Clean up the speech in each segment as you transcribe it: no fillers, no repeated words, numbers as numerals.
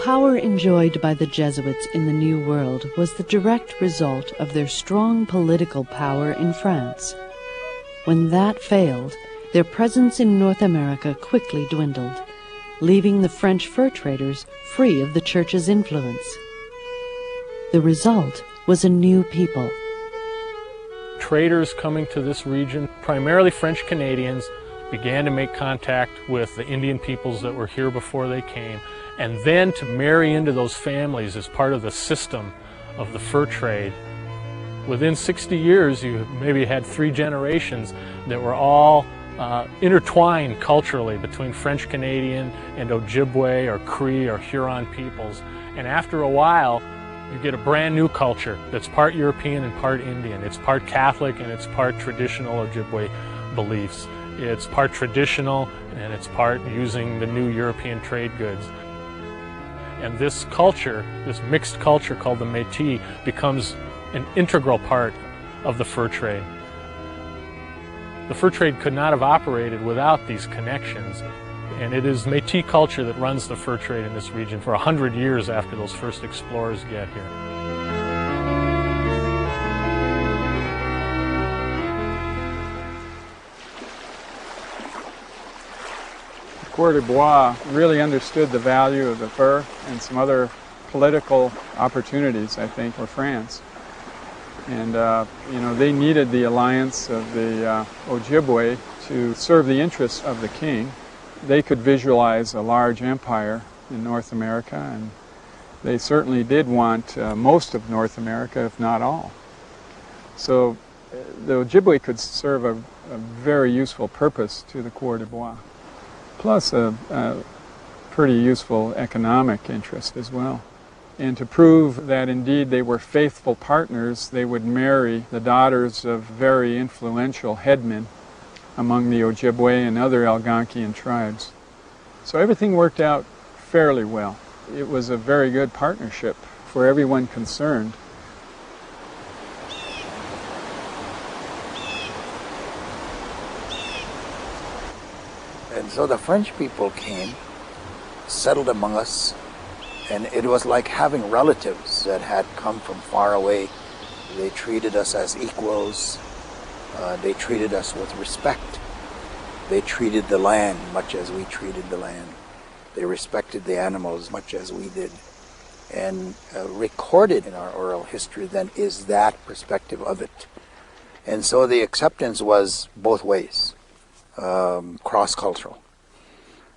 power enjoyed by the Jesuits in the New World was the direct result of their strong political power in France. When that failed, their presence in North America quickly dwindled, leaving the French fur traders free of the Church's influence. The result was a new people. Traders coming to this region, primarily French Canadians, began to make contact with the Indian peoples that were here before they came, and then to marry into those families as part of the system of the fur trade. Within 60 years, you maybe had 3 generations that were all intertwined culturally between French Canadian and Ojibwe or Cree or Huron peoples. And after a while, you get a brand new culture that's part European and part Indian. It's part Catholic and it's part traditional Ojibwe beliefs. It's part traditional and it's part using the new European trade goods. And this culture, this mixed culture called the Metis, becomes an integral part of the fur trade. The fur trade could not have operated without these connections. And it is Metis culture that runs the fur trade in this region for 100 years after those first explorers get here. Coeur de Bois really understood the value of the fur and some other political opportunities, I think, for France. And, they needed the alliance of the Ojibwe to serve the interests of the king. They could visualize a large empire in North America, and they certainly did want most of North America, if not all. So the Ojibwe could serve a very useful purpose to the Coeur de Bois, plus a pretty useful economic interest as well. And to prove that indeed they were faithful partners, they would marry the daughters of very influential headmen among the Ojibwe and other Algonquian tribes. So everything worked out fairly well. It was a very good partnership for everyone concerned. And so the French people came, settled among us, and it was like having relatives that had come from far away. They treated us as equals. They treated us with respect. They treated the land much as we treated the land. They respected the animals much as we did. And recorded in our oral history then is that perspective of it. And so the acceptance was both ways, cross-cultural.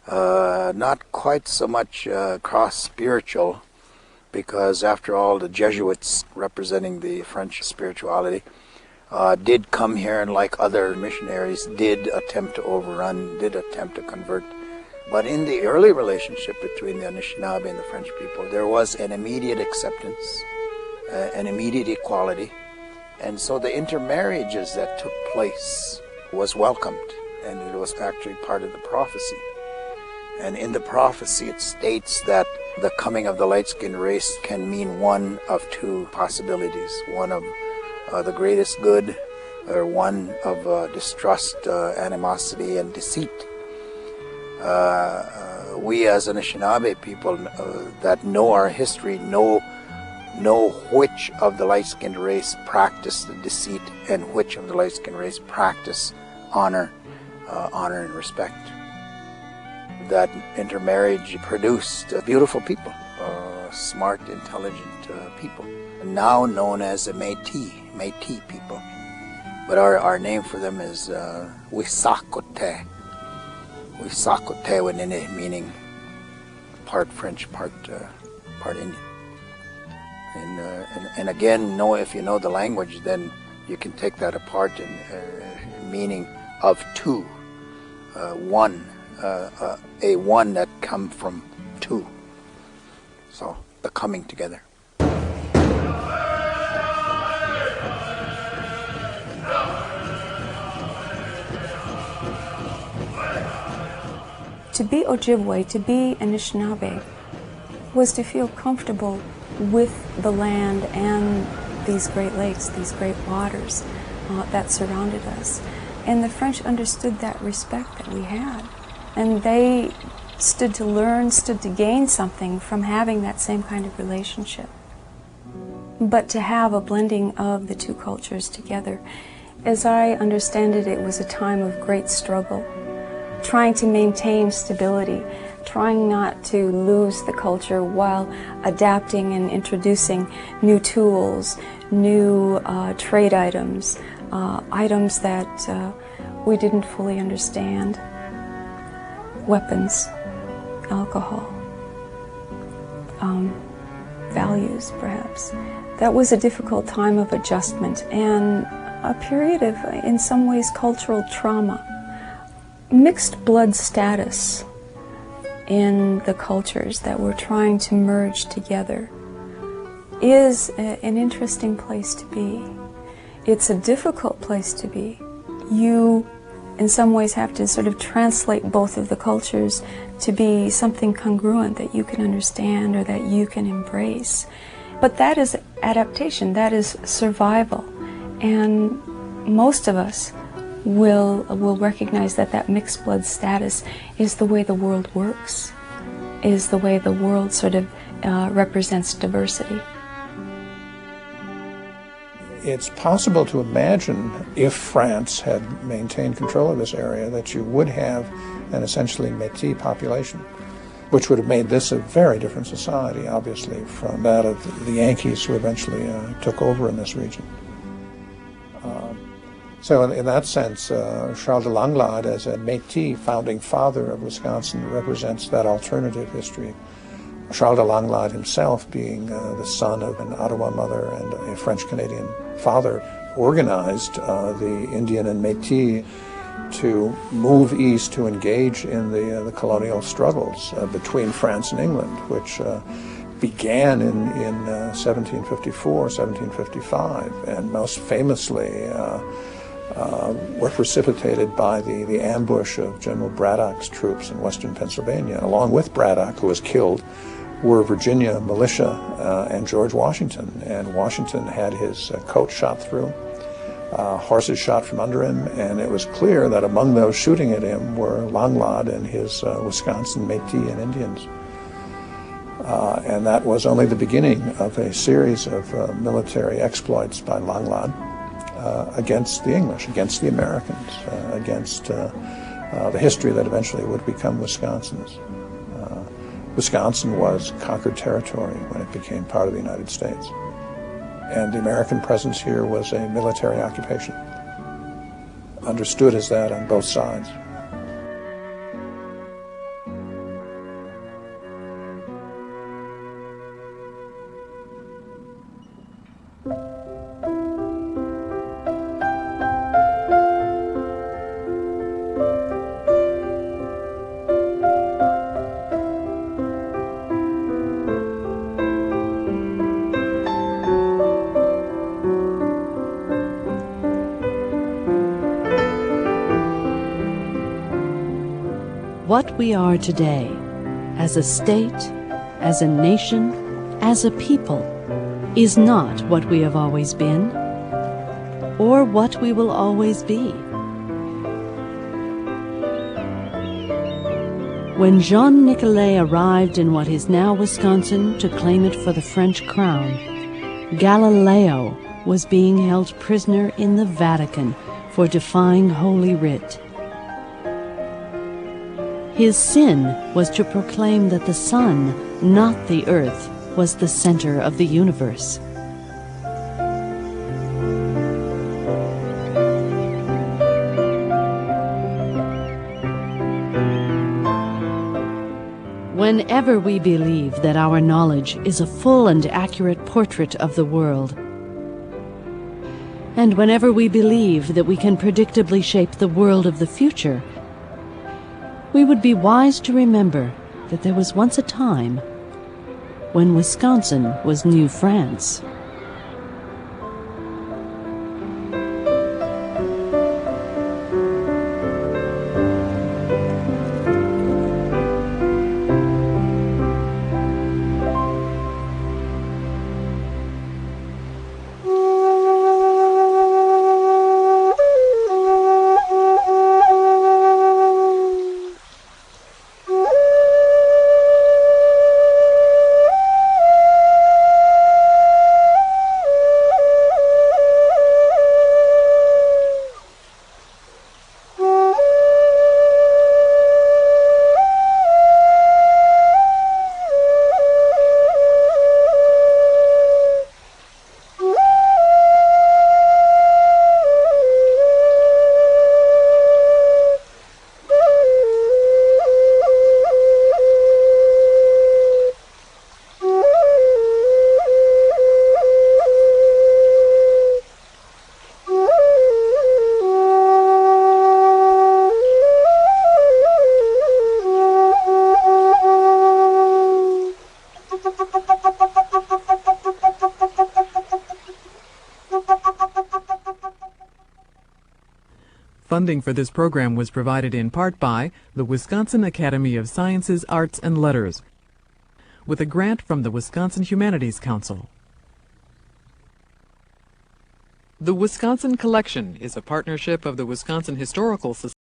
Not quite so much cross-spiritual, because after all the Jesuits representing the French spirituality did come here, and like other missionaries did attempt to overrun, did attempt to convert. But in the early relationship between the Anishinaabe and the French people, there was an immediate acceptance, an immediate equality. And so the intermarriages that took place was welcomed, and it was actually part of the prophecy. And in the prophecy it states that the coming of the light-skinned race can mean one of 2 possibilities. One of the greatest good, or one of distrust, animosity, and deceit. We as Anishinaabe people that know our history know which of the light-skinned race practice the deceit and which of the light-skinned race practice honor and respect. That intermarriage produced beautiful people, smart, intelligent people, now known as the Metis people. But our name for them is Wisakote. Wisakote, meaning part French, part Indian. And again, if you know the language, then you can take that apart in meaning of 2, one. A one that come from 2. So the coming together. To be Ojibwe, to be Anishinaabe, was to feel comfortable with the land and these great lakes, these great waters that surrounded us. And the French understood that respect that we had. And they stood to learn, stood to gain something from having that same kind of relationship. But to have a blending of the two cultures together, as I understand it, it was a time of great struggle, trying to maintain stability, trying not to lose the culture while adapting and introducing new tools, new trade items, items that we didn't fully understand, weapons, alcohol, values perhaps. That was a difficult time of adjustment and a period of, in some ways, cultural trauma. Mixed blood status in the cultures that were trying to merge together is an interesting place to be. It's a difficult place to be. You, in some ways, have to sort of translate both of the cultures to be something congruent that you can understand or that you can embrace. But that is adaptation, that is survival. And most of us will recognize that that mixed blood status is the way the world works, is the way the world sort of represents diversity. It's possible to imagine, if France had maintained control of this area, that you would have an essentially Metis population, which would have made this a very different society, obviously, from that of the Yankees who eventually took over in this region. So in that sense, Charles de Langlade, as a Métis founding father of Wisconsin, represents that alternative history. Charles de Langlade himself, being the son of an Ottawa mother and a French-Canadian father, organized the Indian and Métis to move east to engage in the colonial struggles between France and England, which began in 1754, 1755, and most famously were precipitated by the ambush of General Braddock's troops in western Pennsylvania. Along with Braddock, who was killed, were Virginia militia and George Washington. And Washington had his coat shot through, horses shot from under him, and it was clear that among those shooting at him were Langlade and his Wisconsin Métis and Indians. And that was only the beginning of a series of military exploits by Langlade against the English, against the Americans, against the history that eventually would become Wisconsin's. Wisconsin was conquered territory when it became part of the United States. And the American presence here was a military occupation, understood as that on both sides. What we are today, as a state, as a nation, as a people, is not what we have always been, or what we will always be. When Jean Nicolet arrived in what is now Wisconsin to claim it for the French crown, Galileo was being held prisoner in the Vatican for defying Holy Writ. His sin was to proclaim that the sun, not the earth, was the center of the universe. Whenever we believe that our knowledge is a full and accurate portrait of the world, and whenever we believe that we can predictably shape the world of the future, we would be wise to remember that there was once a time when Wisconsin was New France. Funding for this program was provided in part by the Wisconsin Academy of Sciences, Arts, and Letters, with a grant from the Wisconsin Humanities Council. The Wisconsin Collection is a partnership of the Wisconsin Historical Society